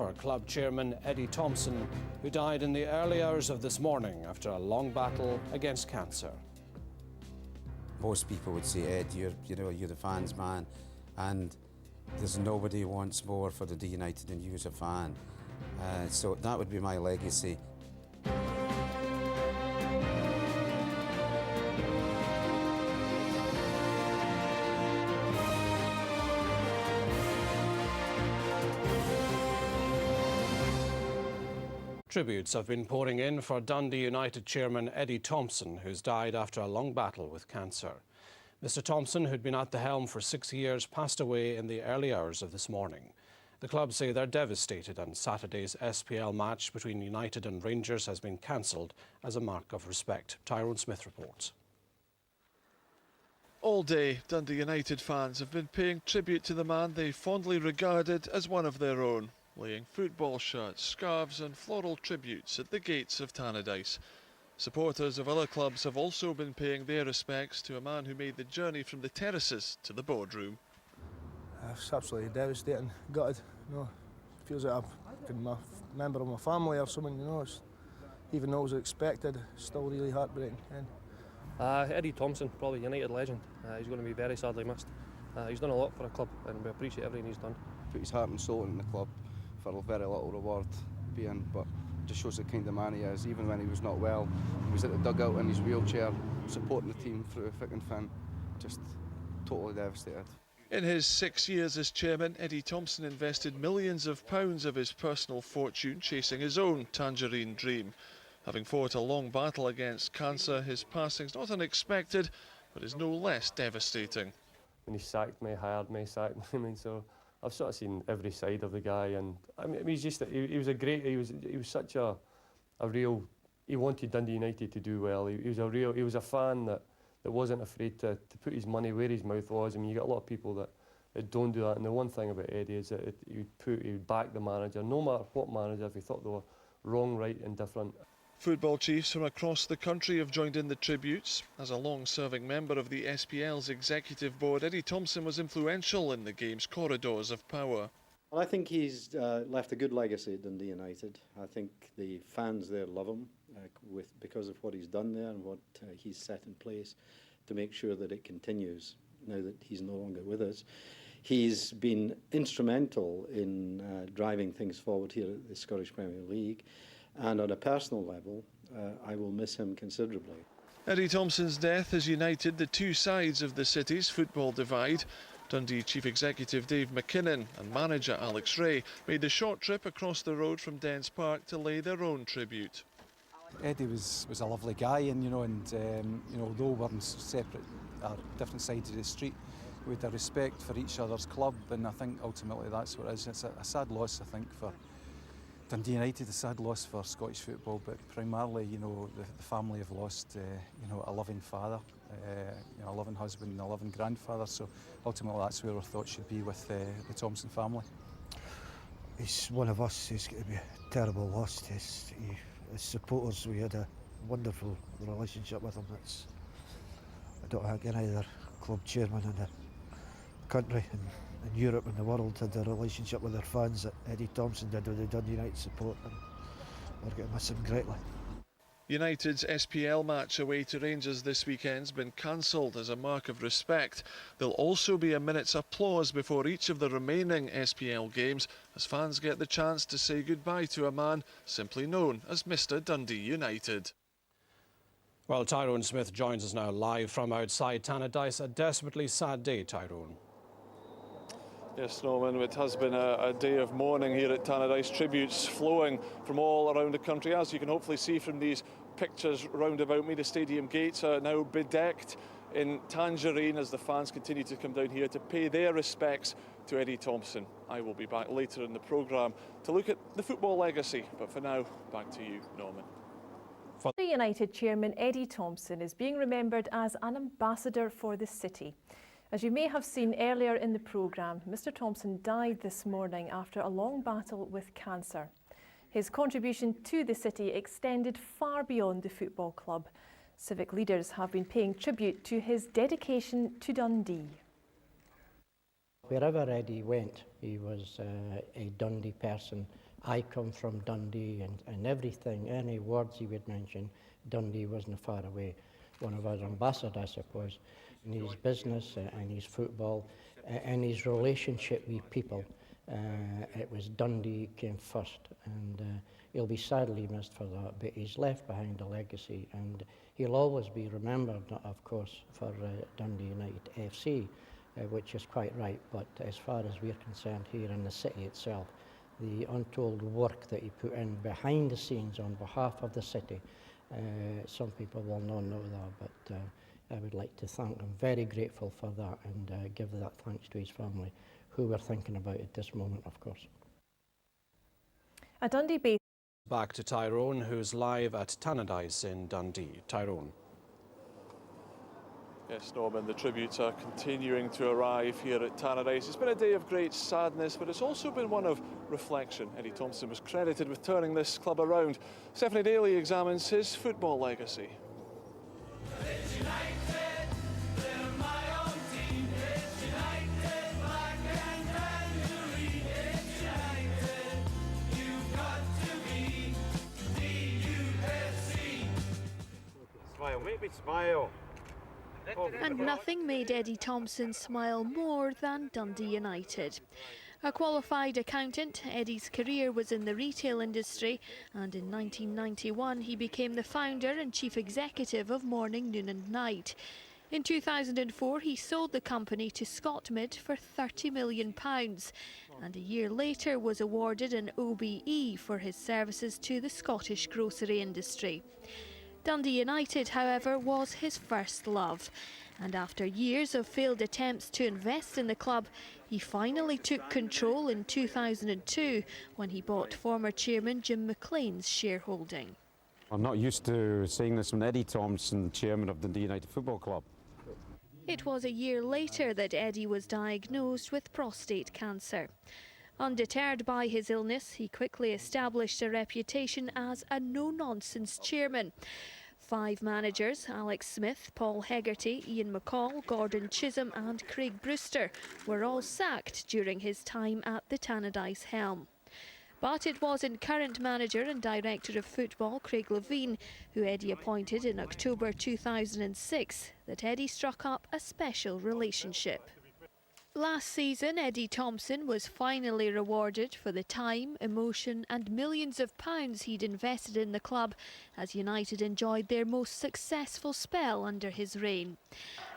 for club chairman Eddie Thompson, who died in the early hours of this morning after a long battle against cancer. Most people would say, Ed, you're the fans' man, and there's nobody who wants more for Dundee United than you as a fan. So that would be my legacy. Tributes have been pouring in for Dundee United chairman Eddie Thompson, who's died after a long battle with cancer. Mr Thompson, who'd been at the helm for 6 years, passed away in the early hours of this morning. The club say they're devastated, and Saturday's SPL match between United and Rangers has been cancelled as a mark of respect. Tyrone Smith reports. All day, Dundee United fans have been paying tribute to the man they fondly regarded as one of their own, laying football shirts, scarves and floral tributes at the gates of Tannadice. Supporters of other clubs have also been paying their respects to a man who made the journey from the terraces to the boardroom. It's absolutely devastating, gutted, feels like I've been a member of my family or something, even though it was expected, still really heartbreaking. Eddie Thompson, probably United legend. He's going to be very sadly missed. He's done a lot for a club, and we appreciate everything he's done. Put his heart and soul in the club for a very little reward being, but just shows the kind of man he is. Even when he was not well, he was at the dugout in his wheelchair, supporting the team through thick and thin. Just totally devastated. In his 6 years as chairman, Eddie Thompson invested millions of pounds of his personal fortune chasing his own tangerine dream. Having fought a long battle against cancer, his passing's not unexpected, but is no less devastating. When he sacked me, hired me, sacked me, so I've sort of seen every side of the guy, and I mean, he was such a real. He wanted Dundee United to do well. He was a fan that wasn't afraid to put his money where his mouth was. I mean, you get a lot of people that don't do that, and the one thing about Eddie is that he would back the manager, no matter what manager, if he thought they were wrong, right, and different. Football chiefs from across the country have joined in the tributes. As a long-serving member of the SPL's executive board, Eddie Thompson was influential in the game's corridors of power. Well, I think he's left a good legacy at Dundee United. I think the fans there love him because of what he's done there and what he's set in place to make sure that it continues now that he's no longer with us. He's been instrumental in driving things forward here at the Scottish Premier League. And on a personal level, I will miss him considerably. Eddie Thompson's death has united the two sides of the city's football divide. Dundee Chief Executive Dave McKinnon and manager Alex Ray made the short trip across the road from Dens Park to lay their own tribute. Eddie was a lovely guy, and although we're on different sides of the street, we had a respect for each other's club, and I think ultimately that's what it is. It's a sad loss, I think, for Dundee United, a sad loss for Scottish football, but primarily, the family have lost, a loving father, a loving husband and a loving grandfather, so ultimately that's where our thoughts should be with the Thompson family. He's one of us. He's going to be a terrible loss. His supporters, we had a wonderful relationship with him. I don't think any other club chairman in the country and in Europe and the world had a relationship with their fans that Eddie Thompson did with the Dundee United support, and we're going to miss him greatly. United's SPL match away to Rangers this weekend's been cancelled as a mark of respect. There'll also be a minute's applause before each of the remaining SPL games as fans get the chance to say goodbye to a man simply known as Mr Dundee United. Well, Tyrone Smith joins us now live from outside Tannadice. A desperately sad day, Tyrone. Yes, Norman, it has been a day of mourning here at Tannadice. Tributes flowing from all around the country. As you can hopefully see from these pictures round about me, the stadium gates are now bedecked in tangerine as the fans continue to come down here to pay their respects to Eddie Thompson. I will be back later in the programme to look at the football legacy, but for now, back to you, Norman. The United chairman Eddie Thompson is being remembered as an ambassador for the city. As you may have seen earlier in the programme, Mr Thompson died this morning after a long battle with cancer. His contribution to the city extended far beyond the football club. Civic leaders have been paying tribute to his dedication to Dundee. Wherever Eddie went, he was a Dundee person I come from Dundee, and everything, any words he would mention, Dundee wasn't far away. One of our ambassadors, I suppose, in his business and his football and his relationship with people. It was Dundee came first, and he'll be sadly missed for that, but he's left behind a legacy, and he'll always be remembered, of course, for Dundee United FC, which is quite right, but as far as we're concerned here in the city itself, the untold work that he put in behind the scenes on behalf of the city, some people will not know that, but I would like to thank him, very grateful for that, and give that thanks to his family, who we're thinking about at this moment, of course. A Dundee base. Back to Tyrone, who's live at Tannadice in Dundee. Tyrone. Yes, Norman, the tributes are continuing to arrive here at Tannadice. It's been a day of great sadness, but it's also been one of reflection. Eddie Thompson was credited with turning this club around. Stephanie Daly examines his football legacy. Smile, make me smile. And nothing made Eddie Thompson smile more than Dundee United. A qualified accountant, Eddie's career was in the retail industry, and in 1991 he became the founder and chief executive of Morning, Noon and Night. In 2004 he sold the company to Scottmid for £30 million, and a year later was awarded an OBE for his services to the Scottish grocery industry. Dundee United, however, was his first love, and after years of failed attempts to invest in the club, he finally took control in 2002 when he bought former chairman Jim McLean's shareholding. I'm not used to saying this from Eddie Thompson, chairman of Dundee United Football Club. It was a year later that Eddie was diagnosed with prostate cancer. Undeterred by his illness, he quickly established a reputation as a no-nonsense chairman. 5 managers, Alex Smith, Paul Hegarty, Ian McCall, Gordon Chisholm and Craig Brewster, were all sacked during his time at the Tannadice helm. But it wasn't current manager and director of football Craig Levine, who Eddie appointed in October 2006, that Eddie struck up a special relationship. Last season, Eddie Thompson was finally rewarded for the time, emotion and millions of pounds he'd invested in the club as United enjoyed their most successful spell under his reign.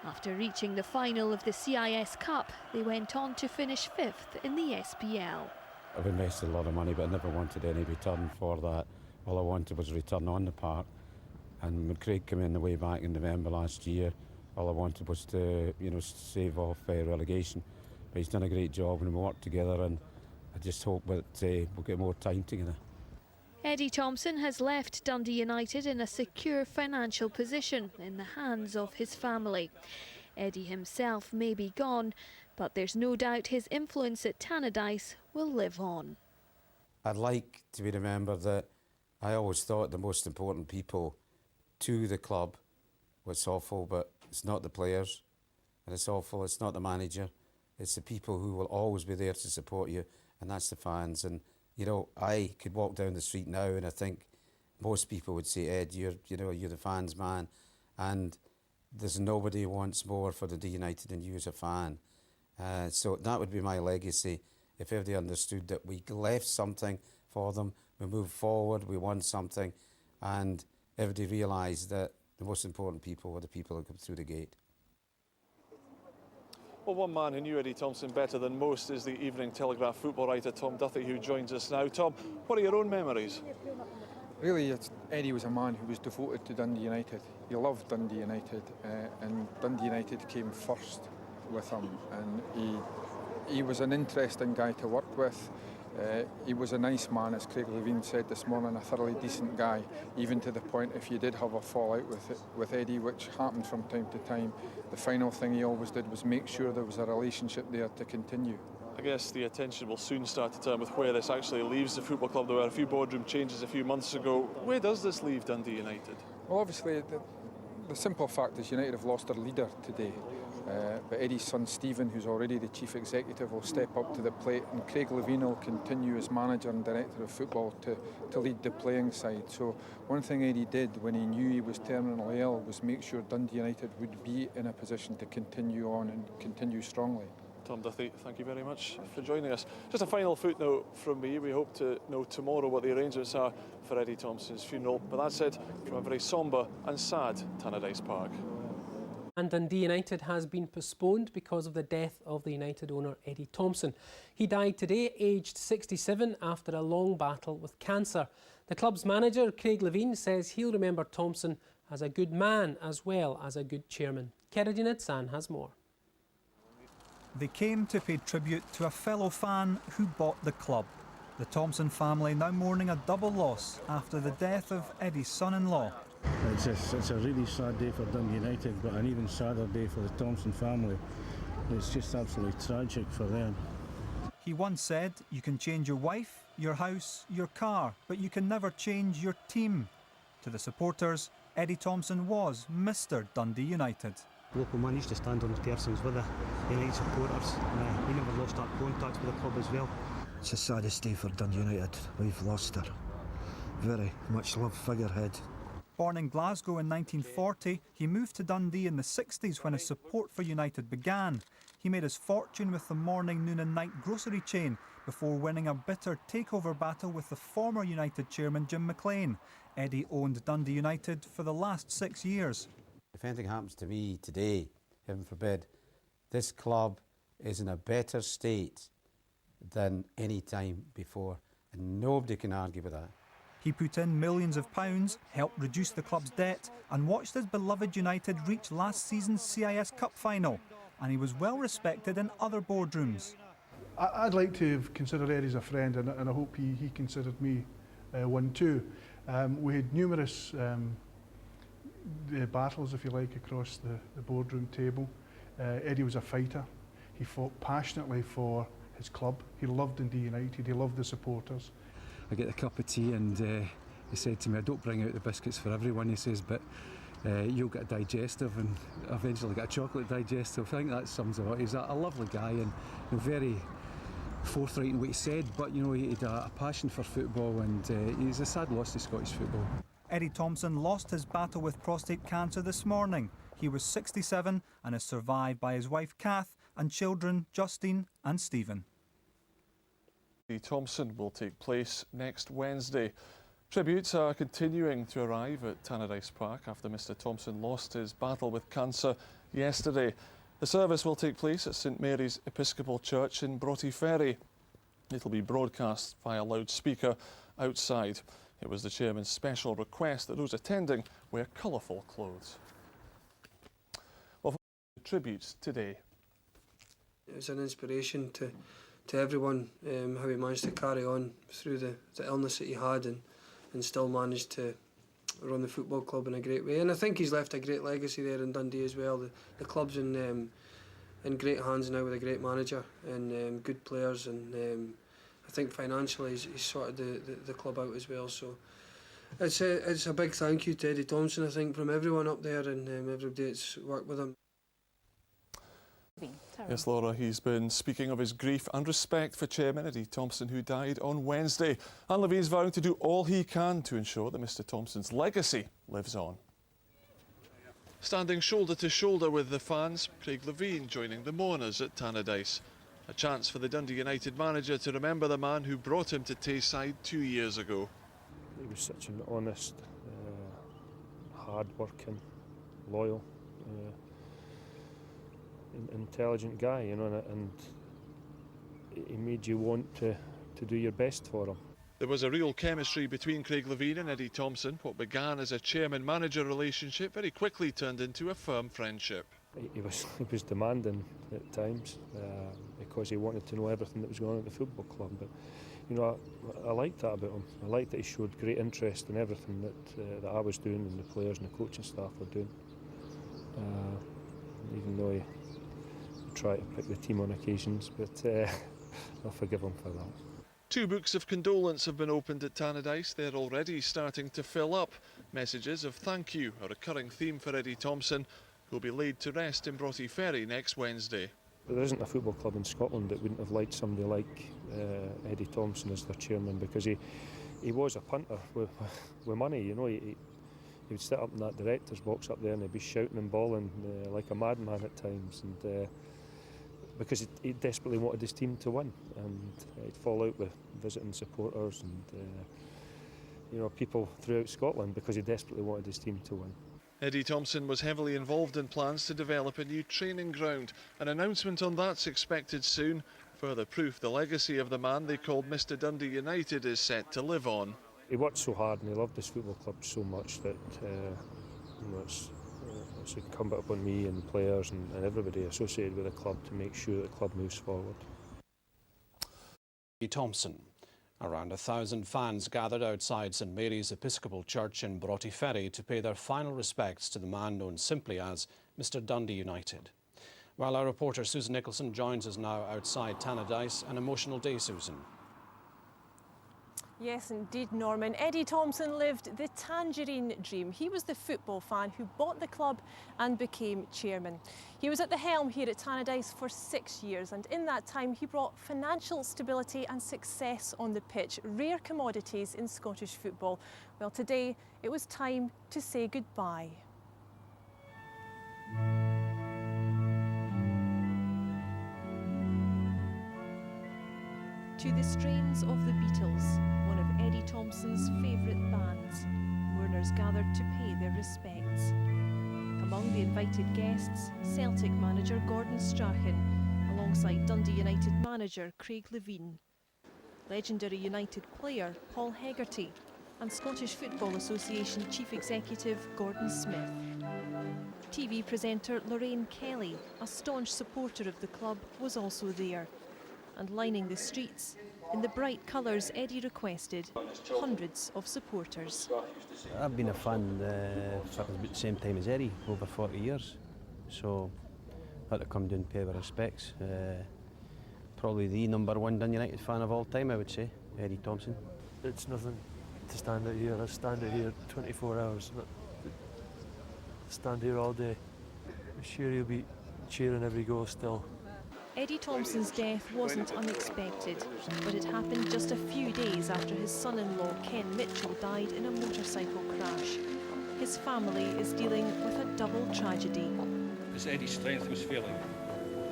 After reaching the final of the CIS Cup, they went on to finish 5th in the SPL. I've invested a lot of money, but I never wanted any return for that. All I wanted was a return on the park. And when Craig came in the way back in November last year, all I wanted was to, save off relegation. But he's done a great job and we worked together, and I just hope that we'll get more time together. Eddie Thompson has left Dundee United in a secure financial position in the hands of his family. Eddie himself may be gone, but there's no doubt his influence at Tannadice will live on. I'd like to be remembered that I always thought the most important people to the club was awful, but it's not the players, and it's awful, it's not the manager, it's the people who will always be there to support you, and that's the fans. And I could walk down the street now and I think most people would say, Ed, you're the fans man, and there's nobody who wants more for Dundee United than you as a fan. So that would be my legacy, if everybody understood that we left something for them, we moved forward, we won something, and everybody realised that the most important people were the people who come through the gate. Well, one man who knew Eddie Thompson better than most is the Evening Telegraph football writer Tom Duthie, who joins us now. Tom, what are your own memories? Really, Eddie was a man who was devoted to Dundee United. He loved Dundee United, and Dundee United came first with him. And he was an interesting guy to work with. He was a nice man, as Craig Levine said this morning, a thoroughly decent guy, even to the point if you did have a fallout with Eddie, which happened from time to time, the final thing he always did was make sure there was a relationship there to continue. I guess the attention will soon start to turn with where this actually leaves the football club. There were a few boardroom changes a few months ago. Where does this leave Dundee United? Well, obviously, The simple fact is United have lost their leader today, but Eddie's son Stephen, who's already the chief executive, will step up to the plate, and Craig Levein will continue as manager and director of football to lead the playing side. So one thing Eddie did when he knew he was terminally ill was make sure Dundee United would be in a position to continue on and continue strongly. Tom Duthie, thank you very much for joining us. Just a final footnote from me. We hope to know tomorrow what the arrangements are for Eddie Thompson's funeral. But that said, from a very sombre and sad Tannadice Park. And Dundee United has been postponed because of the death of the United owner Eddie Thompson. He died today, aged 67, after a long battle with cancer. The club's manager, Craig Levein, says he'll remember Thompson as a good man as well as a good chairman. Keradin Idsan has more. They came to pay tribute to a fellow fan who bought the club. The Thompson family now mourning a double loss after the death of Eddie's son-in-law. It's a really sad day for Dundee United, but an even sadder day for the Thompson family. It's just absolutely tragic for them. He once said, you can change your wife, your house, your car, but you can never change your team. To the supporters, Eddie Thompson was Mr. Dundee United. Local man used to stand on persons with the United supporters. We never lost that contact with the club as well. It's the saddest day for Dundee United. We've lost her. Very much loved figurehead. Born in Glasgow in 1940, he moved to Dundee in the 60s when his support for United began. He made his fortune with the morning, noon and night grocery chain before winning a bitter takeover battle with the former United chairman Jim McLean. Eddie owned Dundee United for the last 6 years. If anything happens to me today, heaven forbid, this club is in a better state than any time before, and nobody can argue with that. He put in millions of pounds, helped reduce the club's debt, and watched his beloved United reach last season's CIS Cup final. And he was well respected in other boardrooms. I'd like to consider Eddie as a friend, and I hope he considered me one too. We had numerous battles, if you like, across the boardroom table. Eddie was a fighter. He fought passionately for his club. He loved Dundee United. He loved the supporters. I get a cup of tea and he said to me, I don't bring out the biscuits for everyone, he says, but you'll get a digestive and eventually get a chocolate digestive. I think that sums it up. He's a lovely guy and very forthright in what he said, but you know, he had a passion for football, and he's a sad loss to Scottish football. Eddie Thompson lost his battle with prostate cancer this morning. He was 67 and is survived by his wife Kath and children Justine and Stephen. Eddie Thompson will take place next Wednesday. Tributes are continuing to arrive at Tannadice Park after Mr Thompson lost his battle with cancer yesterday. The service will take place at St Mary's Episcopal Church in Broughty Ferry. It'll be broadcast via loudspeaker outside. It was the chairman's special request that those attending wear colourful clothes. Well, tributes today. It's an inspiration to everyone, how he managed to carry on through the illness that he had and still managed to run the football club in a great way. And I think he's left a great legacy there in Dundee as well. The club's in great hands now with a great manager and good players, and I think financially he's sorted the club out as well. So it's a big thank you to Eddie Thompson, I think, from everyone up there and everybody that's worked with him. Yes, Laura, he's been speaking of his grief and respect for Chairman Eddie Thompson, who died on Wednesday. And Levein's vowing to do all he can to ensure that Mr Thompson's legacy lives on. Standing shoulder to shoulder with the fans, Craig Levein joining the mourners at Tannadice. A chance for the Dundee United manager to remember the man who brought him to Tayside 2 years ago. He was such an honest, hard-working, loyal, intelligent guy, you know, and he made you want to do your best for him. There was a real chemistry between Craig Levein and Eddie Thompson. What began as a chairman-manager relationship very quickly turned into a firm friendship. He was demanding at times because he wanted to know everything that was going on at the football club. But you know, I liked that about him. I liked that he showed great interest in everything that I was doing and the players and the coaching staff were doing. Even though he tried to pick the team on occasions, but I'll forgive him for that. 2 books of condolence have been opened at Tannadice. They're already starting to fill up. Messages of thank you, a recurring theme for Eddie Thompson, who'll be laid to rest in Broughty Ferry next Wednesday. There isn't a football club in Scotland that wouldn't have liked somebody like Eddie Thompson as their chairman, because he was a punter with money. You know, he would sit up in that director's box up there and he'd be shouting and bawling like a madman at times, and because he desperately wanted his team to win, and he'd fall out with visiting supporters and you know, people throughout Scotland because he desperately wanted his team to win. Eddie Thompson was heavily involved in plans to develop a new training ground. An announcement on that's expected soon. Further proof the legacy of the man they called Mr Dundee United is set to live on. He worked so hard and he loved this football club so much that you know, it's incumbent upon me and the players and everybody associated with the club to make sure that the club moves forward. Eddie Thompson. Around 1,000 fans gathered outside St Mary's Episcopal Church in Broughty Ferry to pay their final respects to the man known simply as Mr Dundee United. While our reporter Susan Nicholson joins us now outside Tannadice. An emotional day, Susan. Yes, indeed, Norman. Eddie Thompson lived the tangerine dream. He was the football fan who bought the club and became chairman. He was at the helm here at Tannadice for 6 years, and in that time he brought financial stability and success on the pitch, rare commodities in Scottish football. Well, today it was time to say goodbye. To the strains of the Beatles, one of Eddie Thompson's favourite bands, mourners gathered to pay their respects. Among the invited guests, Celtic manager Gordon Strachan, alongside Dundee United manager Craig Levine, legendary United player Paul Hegarty, and Scottish Football Association Chief Executive Gordon Smith. TV presenter Lorraine Kelly, a staunch supporter of the club, was also there. And lining the streets, in the bright colours Eddie requested, hundreds of supporters. I've been a fan for about the same time as Eddie, over 40 years. So I had to come down and pay my respects. Probably the #1 Dundee United fan of all time, I would say, Eddie Thompson. It's nothing to stand out here. I stand out here 24 hours. Stand here all day. I'm sure he'll be cheering every goal still. Eddie Thompson's death wasn't unexpected, but it happened just a few days after his son-in-law Ken Mitchell died in a motorcycle crash. His family is dealing with a double tragedy. As Eddie's strength was failing,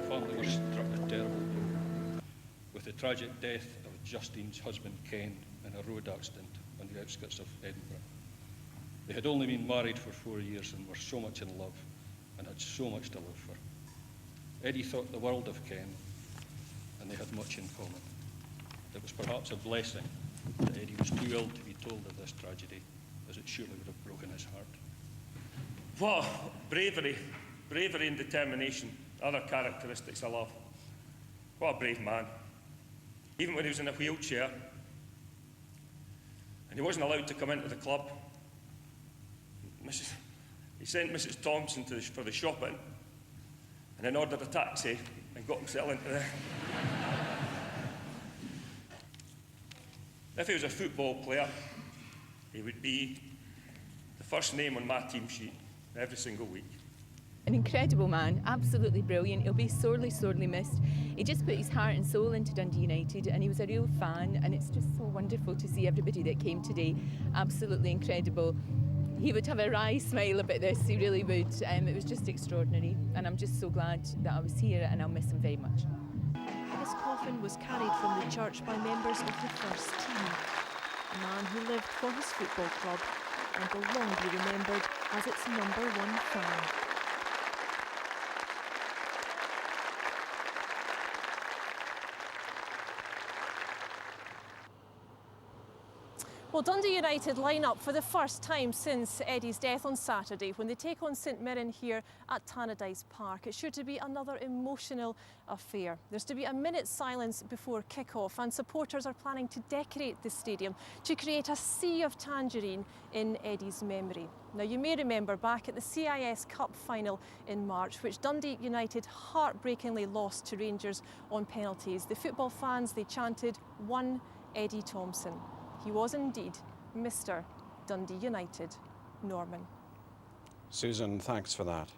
the family was struck a terrible blow with the tragic death of Justine's husband Ken in a road accident on the outskirts of Edinburgh. They had only been married for 4 years and were so much in love and had so much to live for. Eddie thought the world of Ken, and they had much in common. It was perhaps a blessing that Eddie was too ill to be told of this tragedy, as it surely would have broken his heart. What bravery and determination, other characteristics I love. What a brave man. Even when he was in a wheelchair, and he wasn't allowed to come into the club, he sent Mrs. Thompson for the shopping, and then ordered a taxi and got himself into there. If he was a football player, he would be the first name on my team sheet every single week. An incredible man, absolutely brilliant. He'll be sorely, sorely missed. He just put his heart and soul into Dundee United, and he was a real fan, and it's just so wonderful to see everybody that came today. Absolutely incredible. He would have a wry smile about this, he really would. It was just extraordinary, and I'm just so glad that I was here, and I'll miss him very much. His coffin was carried from the church by members of the first team. A man who lived for his football club and will long be remembered as its #1 fan. Well, Dundee United line up for the first time since Eddie's death on Saturday when they take on St Mirren here at Tannadice Park. It's sure to be another emotional affair. There's to be a minute's silence before kick-off, and supporters are planning to decorate the stadium to create a sea of tangerine in Eddie's memory. Now, you may remember back at the CIS Cup final in March, which Dundee United heartbreakingly lost to Rangers on penalties. The football fans, they chanted 1 Eddie Thompson. He was indeed Mr. Dundee United Norman. Susan, thanks for that.